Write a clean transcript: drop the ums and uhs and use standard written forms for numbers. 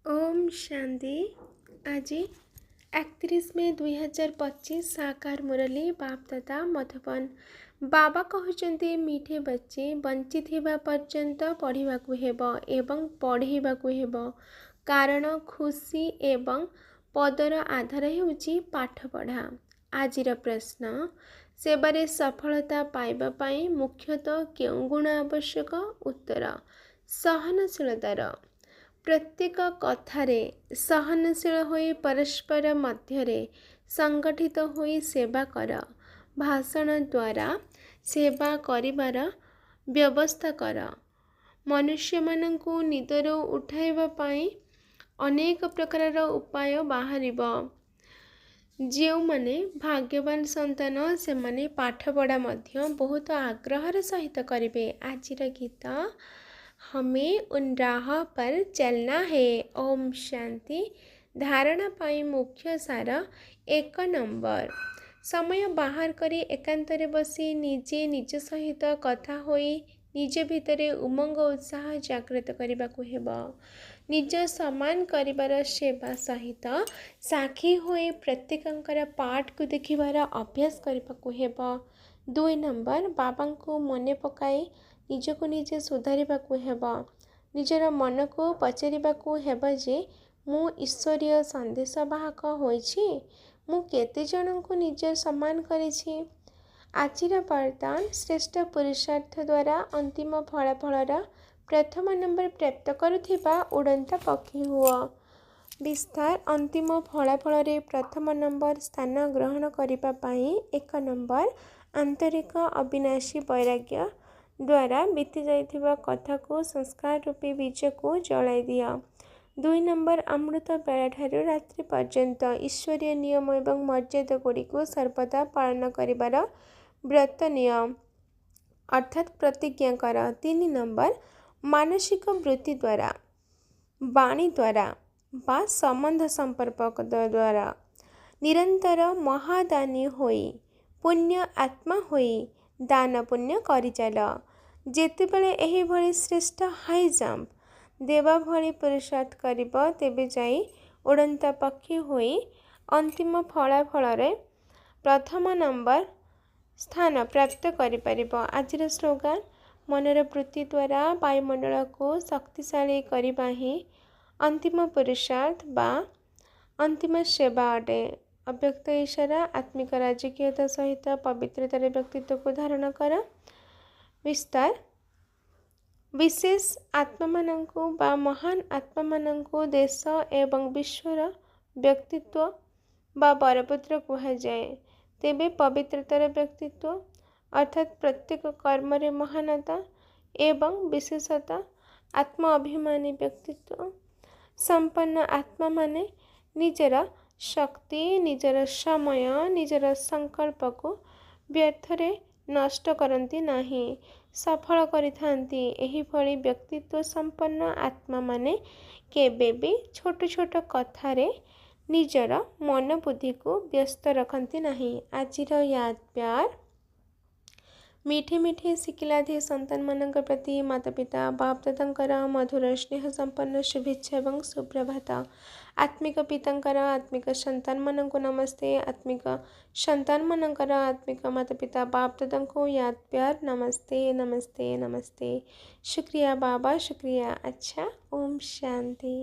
ओम शांति। आज 31 मई 2025 साकार मुरली बाप तथा मधुबन। बाबा कहते मीठे बच्चे बंची थिबा पर्यंत पढ़ाकू हेबो एवं पढ़ेबाकू हेबो कारण खुशी एवं पदर आधार हेउची पाठ पढ़ा। आजिर प्रश्न सेबारे सफलता पाइबा पाई मुख्यतः केउं गुण आवश्यक? उत्तर सहनशीलतार। प्रत्येक कथारे सहनशील होई परस्पर मध्यरे संगठित होई सेवा कर। भाषण द्वारा सेवा करिबार व्यवस्था कर। मनुष्य मानंकु निदरो उठाइबा पाई अनेक प्रकार उपाय बाहरिबो। जो माने भाग्यवान संतान से माने पाठ पढ़ा मध्य बहुत आग्रहर सहित करिवे। आजिर गीत हमें उन राह पर चलना है। ओम शांति। धारणा पाई मुख्य सार 1 नंबर समय बाहर करी एकांतरे बसी निजे निज सहित कथा होई निज भितरे उमंग उत्साह जागृत करबाकू हेबो। निज समान करिबार सेवा सहित साक्षी होई प्रत्येकंकर पाठ को देखिबार अभ्यास करबाकू हेबो। 2 नंबर बाबा को मने पकाई निजको निजे सुधारिबाकू हेबो। निजर मन को पचारिबाकू हेबो जे मु ईश्वरीय संदेश वाहक होइछि, मु केते जनंकु निज सम्मान करिछि। आजिर वरदान श्रेष्ठ पुरुषार्थ द्वारा अंतिम फलाफलर प्रथम नंबर प्राप्त करुथिबा उड़ंता पक्षी हुआ। विस्तार अंतिम फलाफल प्रथम नंबर स्थान ग्रहण करिबा पाई 1 नंबर आंतरिक अविनाशी वैराग्य द्वारा बीती जाइथिबा कथा को संस्कार रूपी बीज को जलाई दिया। 2 नंबर अमृत बेला ठारू रात्रि पर्यंत ईश्वरीय नियम एवं मर्यादा गुड़ी को सर्वदा पालन करिबार व्रत नियम अर्थात प्रतिज्ञा कर। 3 नंबर मानसिक वृत्ति द्वारा वाणी द्वारा बा संबंध संपर्क द्वारा निरंतर महादानी होई पुण्य आत्मा होई दान पुण्य करि चल। जेतेबेले एही भली श्रेष्ठ हाई जंप देवा भली पुरुषार्थ करिब तेबे जाई उड़ंता पक्षी होई अंतिम फलाफल प्रथम नंबर स्थान प्राप्त करि परिब। आजिर स्लोगान मनर वृत्ति द्वारा वायुमंडल को शक्तिशाली करबा ही अंतिम पुरुषार्थ बा अंतिम सेवा अटे। अव्यक्त इशारा आत्मिक राजकीयता सहित पवित्रतार व्यक्तित्व को धारण कर। विस्तार विशेष आत्मा मानंकु बा महान आत्मा मानंकु देश एवं विश्वर व्यक्तित्व बा बरपुत्र कहा जाए। तेबे पवित्रतार व्यक्तित्व अर्थात प्रत्येक कर्म रे महानता एवं विशेषता आत्म अभिमानी व्यक्तित्व संपन्न आत्मा माने निजर शक्ति निजर समय निजर संकल्प को व्यर्थरे नष्ट करती नहीं सफल करिथांती। एही भली व्यक्तित्व संपन्न आत्मा माने केबे भी छोट छोट कथारे निजर मन बुद्धि को व्यस्त रखती नहीं। आजिर याद प्यार मीठे मीठे शिकिलाधि संतान मानक प्रति माता पिता बाप दादांकर मधुर स्नेह संपन्न शुभेच्छा एवं सुप्रभात। आत्मिक पितांकर आत्मिक संतान मानक नमस्ते। आत्मिक संतान मानकर आत्मिक माता पिता बाप दादांको याद प्यार नमस्ते नमस्ते नमस्ते। शुक्रिया बाबा शुक्रिया। अच्छा ओम शांति।